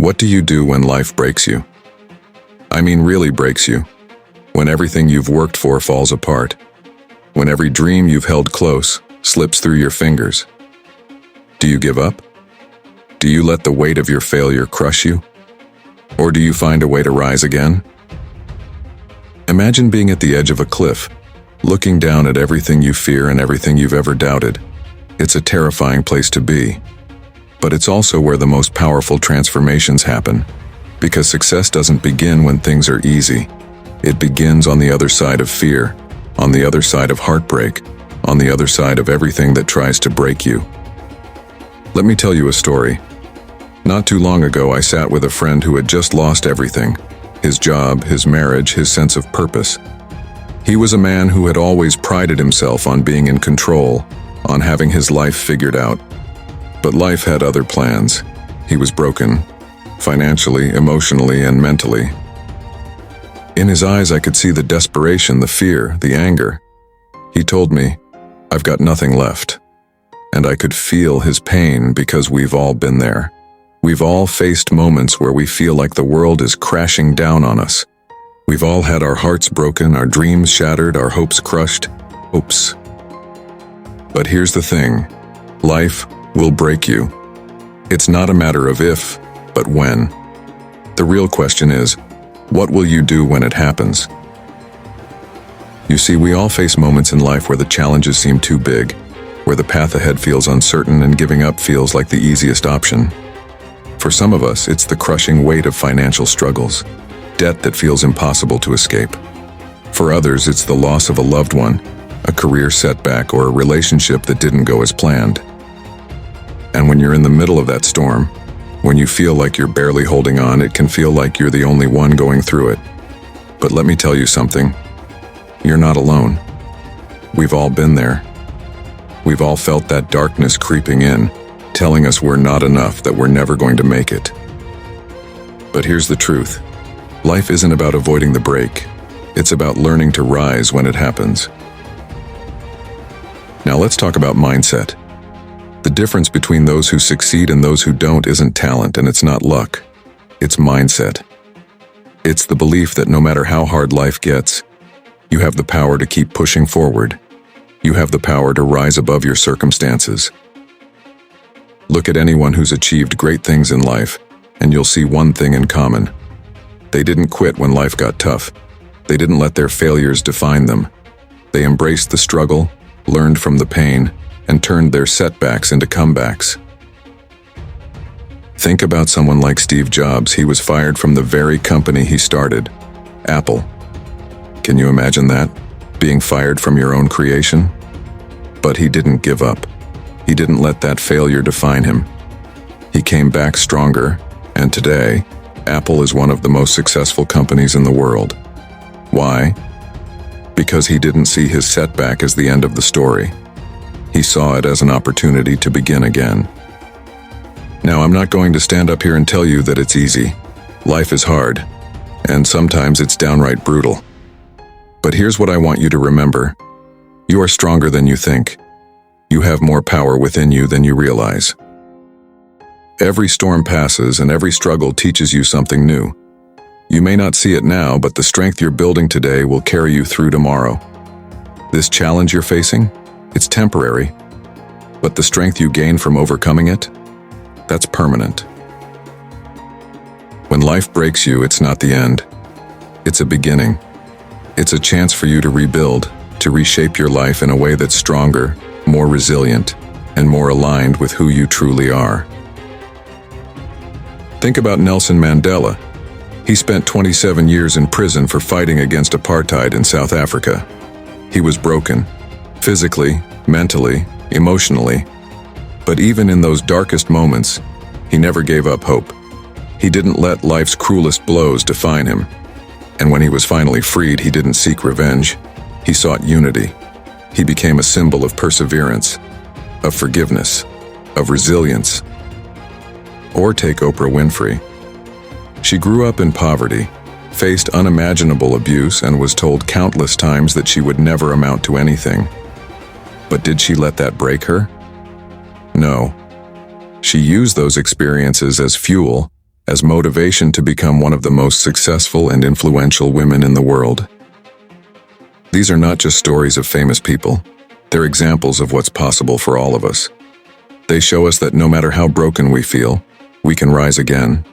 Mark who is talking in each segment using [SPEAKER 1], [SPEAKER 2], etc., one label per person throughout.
[SPEAKER 1] What do you do when life breaks you? I mean, really breaks you. When everything you've worked for falls apart. When every dream you've held close slips through your fingers. Do you give up? Do you let the weight of your failure crush you? Or do you find a way to rise again? Imagine being at the edge of a cliff, looking down at everything you fear and everything you've ever doubted. It's a terrifying place to be. But it's also where the most powerful transformations happen, because success doesn't begin when things are easy. It begins on the other side of fear, on the other side of heartbreak, on the other side of everything that tries to break you. Let me tell you a story. Not too long ago, I sat with a friend who had just lost everything: his job, his marriage, his sense of purpose. He was a man who had always prided himself on being in control, on having his life figured out. But life had other plans. He was broken, financially, emotionally, and mentally. In his eyes, I could see the desperation, the fear, the anger. He told me, "I've got nothing left." And I could feel his pain, because we've all been there. We've all faced moments where we feel like the world is crashing down on us. We've all had our hearts broken, our dreams shattered, our hopes crushed. Oops. But here's the thing. Life will break you. It's not a matter of if, but when. The real question is, what will you do when it happens? You see, we all face moments in life where the challenges seem too big, where the path ahead feels uncertain and giving up feels like the easiest option. For some of us, it's the crushing weight of financial struggles, debt that feels impossible to escape. For others, it's the loss of a loved one, a career setback, or a relationship that didn't go as planned. And when you're in the middle of that storm, when you feel like you're barely holding on, it can feel like you're the only one going through it. But let me tell you something. You're not alone. We've all been there. We've all felt that darkness creeping in, telling us we're not enough, that we're never going to make it. But here's the truth. Life isn't about avoiding the break. It's about learning to rise when it happens. Now let's talk about mindset. The difference between those who succeed and those who don't isn't talent, and it's not luck. It's mindset. It's the belief that no matter how hard life gets, you have the power to keep pushing forward. You have the power to rise above your circumstances. Look at anyone who's achieved great things in life, and you'll see one thing in common. They didn't quit when life got tough. They didn't let their failures define them. They embraced the struggle, learned from the pain, and turned their setbacks into comebacks. Think about someone like Steve Jobs. He was fired from the very company he started, Apple. Can you imagine that? Being fired from your own creation? But he didn't give up. He didn't let that failure define him. He came back stronger, and today, Apple is one of the most successful companies in the world. Why? Because he didn't see his setback as the end of the story. He saw it as an opportunity to begin again. Now, I'm not going to stand up here and tell you that it's easy. Life is hard, and sometimes it's downright brutal. But here's what I want you to remember. You are stronger than you think. You have more power within you than you realize. Every storm passes, and every struggle teaches you something new. You may not see it now, but the strength you're building today will carry you through tomorrow. This challenge you're facing, it's temporary, but the strength you gain from overcoming it, that's permanent. When life breaks you, it's not the end. It's a beginning. It's a chance for you to rebuild, to reshape your life in a way that's stronger, more resilient, and more aligned with who you truly are. Think about Nelson Mandela. He spent 27 years in prison for fighting against apartheid in South Africa. He was broken, physically, mentally, emotionally. But even in those darkest moments, he never gave up hope. He didn't let life's cruelest blows define him. And when he was finally freed, he didn't seek revenge. He sought unity. He became a symbol of perseverance, of forgiveness, of resilience. Or take Oprah Winfrey. She grew up in poverty, faced unimaginable abuse, and was told countless times that she would never amount to anything. But did she let that break her? No. She used those experiences as fuel, as motivation to become one of the most successful and influential women in the world. These are not just stories of famous people. They're examples of what's possible for all of us. They show us that no matter how broken we feel, we can rise again.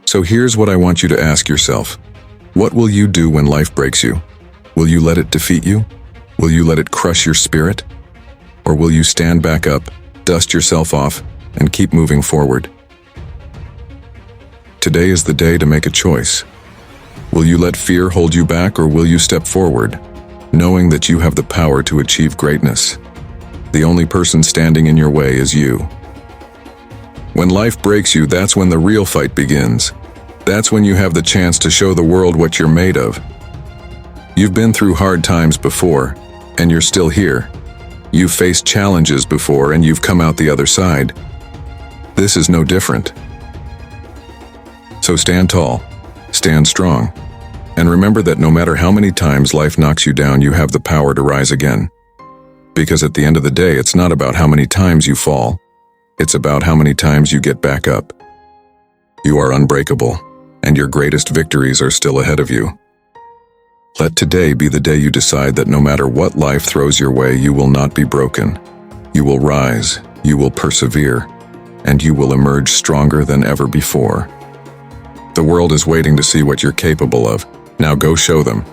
[SPEAKER 1] So here's what I want you to ask yourself. What will you do when life breaks you? Will you let it defeat you? Will you let it crush your spirit? Or will you stand back up, dust yourself off, and keep moving forward? Today is the day to make a choice. Will you let fear hold you back, or will you step forward, knowing that you have the power to achieve greatness? The only person standing in your way is you. When life breaks you, that's when the real fight begins. That's when you have the chance to show the world what you're made of. You've been through hard times before, and you're still here. You've faced challenges before, and you've come out the other side. This is no different. So stand tall, stand strong, and remember that no matter how many times life knocks you down, you have the power to rise again. Because at the end of the day, it's not about how many times you fall. It's about how many times you get back up. You are unbreakable, and your greatest victories are still ahead of you. Let today be the day you decide that no matter what life throws your way, you will not be broken. You will rise, you will persevere, and you will emerge stronger than ever before. The world is waiting to see what you're capable of. Now go show them.